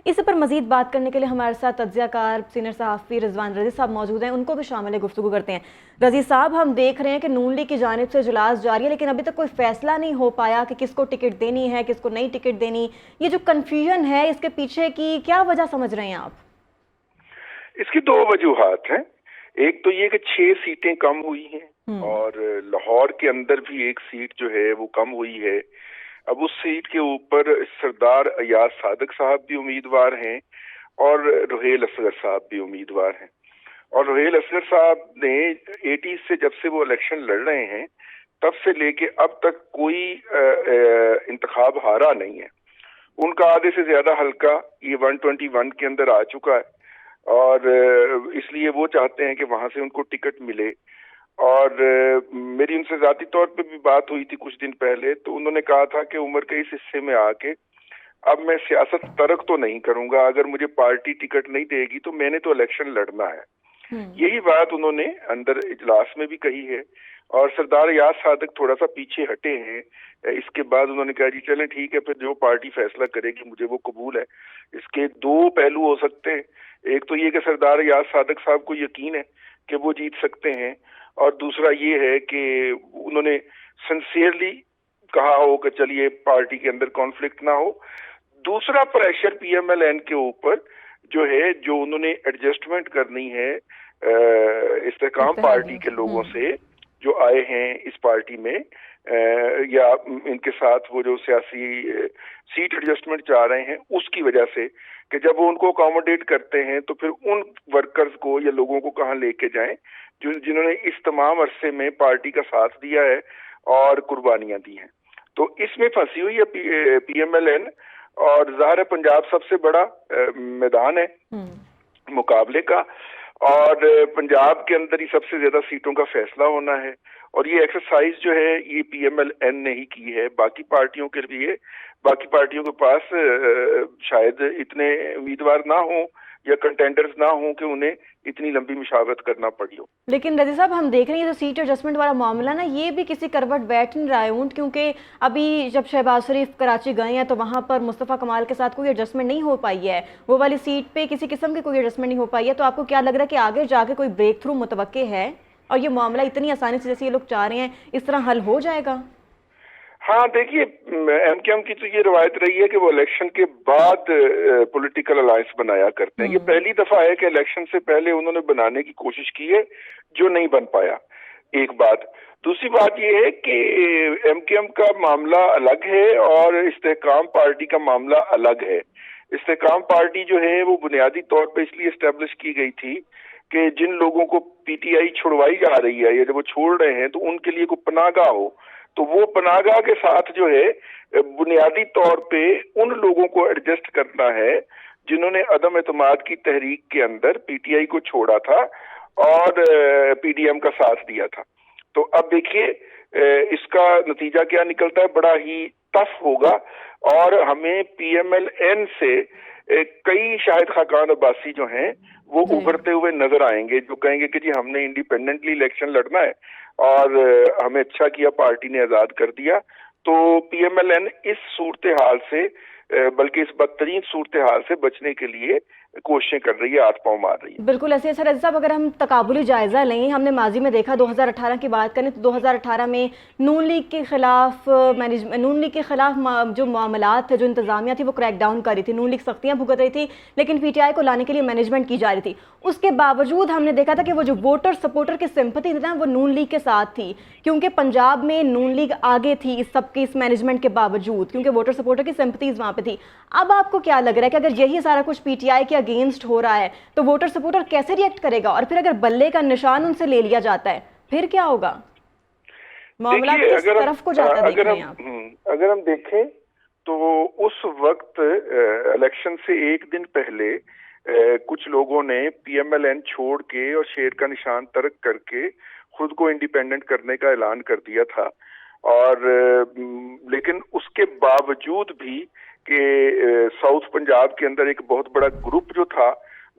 इस पर मजीद बात करने के लिए हमारे साथ तज्ज़ियाकार सीनियर सहाफ़ी रिजवान रज़ी साहब मौजूद हैं, उनको भी शामिल है, गुफ्तगू करते हैं। रज़ी साहब, हम देख रहे हैं कि नून लीग की जानिब से इजलास जारी है, लेकिन अभी तक कोई फैसला नहीं हो पाया कि किसको टिकट देनी है, किसको नहीं टिकट देनी। ये जो कन्फ्यूजन है, इसके पीछे की क्या वजह समझ रहे हैं आप? इसकी दो वजूहात हैं। एक तो ये कि 6 सीटें कम हुई हैं और लाहौर के अंदर भी एक सीट जो है वो कम हुई है। अब उस सीट के ऊपर सरदार अयाज सादक साहब भी उम्मीदवार हैं और रुहेल असगर साहब भी उम्मीदवार हैं। और रुहेल असगर साहब ने 80 से जब से वो इलेक्शन लड़ रहे हैं तब से लेके अब तक कोई इंतखाब हारा नहीं है। उनका आधे से ज्यादा हल्का ये 121 के अंदर आ चुका है और इसलिए वो चाहते हैं कि वहां से उनको टिकट मिले। और मेरी उनसे जाती तौर पे भी बात हुई थी कुछ दिन पहले, तो उन्होंने कहा था कि उम्र के इस हिस्से में आके अब मैं सियासत तर्क तो नहीं करूंगा, अगर मुझे पार्टी टिकट नहीं देगी तो मैंने तो इलेक्शन लड़ना है। यही बात उन्होंने अंदर इजलास में भी कही है और सरदार अयाज सादक थोड़ा सा पीछे हटे हैं। इसके बाद उन्होंने कहा जी चलें ठीक है, फिर जो पार्टी फैसला करेगी मुझे वो कबूल है। इसके दो पहलू हो सकते हैं, एक तो ये कि सरदार अयाज सादक साहब को यकीन है कि वो जीत सकते हैं, और दूसरा ये है कि उन्होंने सिंसियरली कहा हो कि चलिए पार्टी के अंदर कॉन्फ्लिक्ट ना हो। दूसरा प्रेशर पीएमएलएन के ऊपर जो है, जो उन्होंने एडजस्टमेंट करनी है इस्तेकाम पार्टी के लोगों से जो आए हैं इस पार्टी में, या इनके साथ वो जो सियासी सीट एडजस्टमेंट चाह रहे हैं, उसकी वजह से कि जब वो उनको अकोमोडेट करते हैं तो फिर उन वर्कर्स को या लोगों को कहाँ लेके जाएं जिन्होंने इस तमाम अरसे में पार्टी का साथ दिया है और कुर्बानियां दी हैं। तो इसमें फंसी हुई है पीएमएलएन। और ज़ाहिर है पंजाब सबसे बड़ा मैदान है मुकाबले का, और पंजाब के अंदर ही सबसे ज्यादा सीटों का फैसला होना है। और ये एक्सरसाइज जो है ये पीएमएलएन ने ही की है। बाकी पार्टियों के लिए, बाकी पार्टियों के पास शायद इतने उम्मीदवार ना हो या कंटेंडर्स ना हो कि उन्हें इतनी लंबी मुशावरत करना पड़ी हो। लेकिन रज़ी साहब, हम देख रहे हैं जो सीट एडजस्टमेंट वाला मामला ना, ये भी किसी करवट बैठ नहीं रहा है ऊंट, क्योंकि अभी जब शहबाज शरीफ कराची गए हैं तो वहां पर मुस्तफ़ा कमाल के साथ कोई एडजस्टमेंट नहीं हो पाई है, वो वाली सीट पे किसी किस्म की कोई एडजस्टमेंट नहीं हो पाई है। तो आपको क्या लग रहा है कि आगे जाके कोई ब्रेक थ्रू मुतवक्के है और ये मामला इतनी आसानी से जैसे ये लोग चाह रहे हैं इस तरह हल हो जाएगा? हाँ देखिए, एमकेएम की तो ये रवायत रही है कि वो इलेक्शन के बाद पॉलिटिकल अलायंस बनाया करते हैं। ये पहली दफा है कि इलेक्शन से पहले उन्होंने बनाने की कोशिश की है, जो नहीं बन पाया। एक बात। दूसरी बात ये है कि एमकेएम का मामला अलग है और इस्तेहकाम पार्टी का मामला अलग है। इस्तेहकाम पार्टी जो है वो बुनियादी तौर पर इसलिए एस्टेब्लिश की गई थी कि जिन लोगों को पीटीआई छुड़वाई जा रही है या जब वो छोड़ रहे हैं तो उनके लिए कोई पनाहगाह हो, तो वो पनाहगाह के साथ जो है बुनियादी तौर पे उन लोगों को एडजस्ट करना है जिन्होंने अदम एतमाद की तहरीक के अंदर पीटीआई को छोड़ा था और पीडीएम का साथ दिया था। तो अब देखिए इसका नतीजा क्या निकलता है, बड़ा ही टफ होगा। और हमें पीएमएलएन से कई शाहिद खाकान अब्बासी जो हैं वो उभरते हुए नजर आएंगे, जो कहेंगे कि जी हमने इंडिपेंडेंटली इलेक्शन लड़ना है और हमें अच्छा किया पार्टी ने आजाद कर दिया। तो पीएमएलएन इस सूरत हाल से, बल्कि इस बदतरीन सूरत हाल से बचने के लिए कोशिशें कर रही है, हाथ पांव मार रही है। बिल्कुल ऐसे है रज़ी साहब। अगर हम तकाबुली जायजा लें, हमने माजी में देखा 2018 की बात करें तो 2018 में नून लीग के खिलाफ नून लीग के खिलाफ जो मामलात थे, जो इंतजामिया थी, वो क्रैक डाउन कर रही थी। नून लीग सख्तियां भुगत रही थी, लेकिन पीटीआई को लाने के लिए मैनेजमेंट की जा रही थी। उसके बावजूद हमने देखा था कि वो जो वोटर सपोर्टर की सिंपैथी थी ना, वो नून लीग के साथ थी, क्योंकि पंजाब में नून लीग आगे थी इस सबके इस मैनेजमेंट के बावजूद, क्योंकि वोटर सपोर्टर की सिंपैथीज वहां पे थी। अब आपको क्या लग रहा है कि अगर यही सारा कुछ पीटीआई के अगेंस्ट हो रहा है तो वोटर सपोर्टर कैसे रिएक्ट करेगा? और फिर अगर बल्ले का निशान उनसे ले लिया जाता है फिर क्या होगा? मामला किस तरफ को जाता है देख रहे हैं आप? अगर हम देखें तो उस वक्त इलेक्शन से एक दिन पहले कुछ लोगों ने पीएमएलएन छोड़ के और शेर का निशान तर्क करके खुद को इंडिपेंडेंट करने का ऐलान कर दिया था। और लेकिन उसके बावजूद भी कि साउथ पंजाब के अंदर एक बहुत बड़ा ग्रुप जो था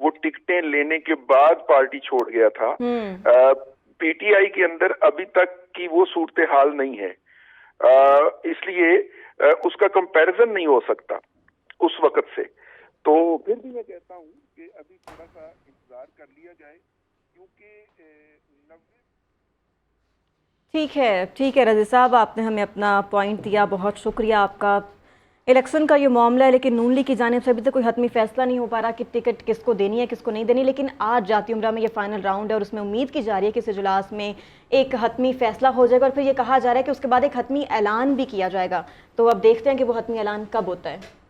वो टिकटें लेने के बाद पार्टी छोड़ गया था। पीटीआई के अंदर अभी तक की वो सूरत हाल नहीं है, इसलिए उसका कंपैरिजन नहीं हो सकता उस वक्त से। تو پھر بھی میں کہتا ہوں کہ ابھی تھوڑا سا انتظار کر لیا جائے، کیونکہ 90 ٹھیک ہے رضی صاحب، آپ نے ہمیں اپنا پوائنٹ دیا، بہت شکریہ آپ کا۔ الیکشن کا یہ معاملہ ہے، لیکن نون لیگ کی جانب سے ابھی تک کوئی حتمی فیصلہ نہیں ہو پا رہا کہ ٹکٹ کس کو دینی ہے کس کو نہیں دینی، لیکن آج جاتی عمرہ میں یہ فائنل راؤنڈ ہے اور اس میں امید کی جا رہی ہے کہ اس اجلاس میں ایک حتمی فیصلہ ہو جائے گا، اور پھر یہ کہا جا رہا ہے کہ اس کے بعد ایک حتمی اعلان بھی کیا جائے گا۔ تو اب دیکھتے ہیں کہ وہ حتمی اعلان کب ہوتا ہے۔